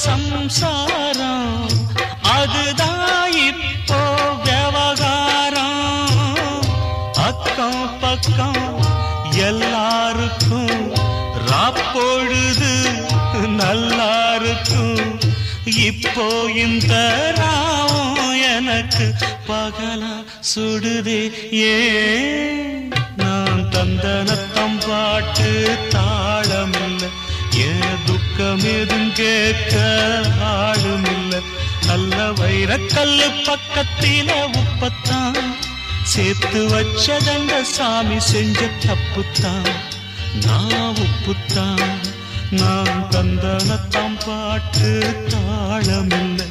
சம்சாரம் அதுதான் இப்போ விவகாரம். அக்கம் பக்கம் எல்லாருக்கும் ராப்பொழுது நல்லா இருக்கும். இப்போ இந்த ராவும் எனக்கு பகலா சுடுதே. ஏன் நான் தந்தனத்தம் பாட்டு தாளமில்லை, ஏன் துக்கம் எதும் கேட்க ஆளுமில்லை. நல்ல வைரக்கல்லு பக்கத்தில உப்பத்தான் சேர்த்து வச்சதங்க சாமி செஞ்ச தப்புத்தான். நான் உப்புத்தான், நான் தந்தனத்தம் பாட்டு தாளமில்லை.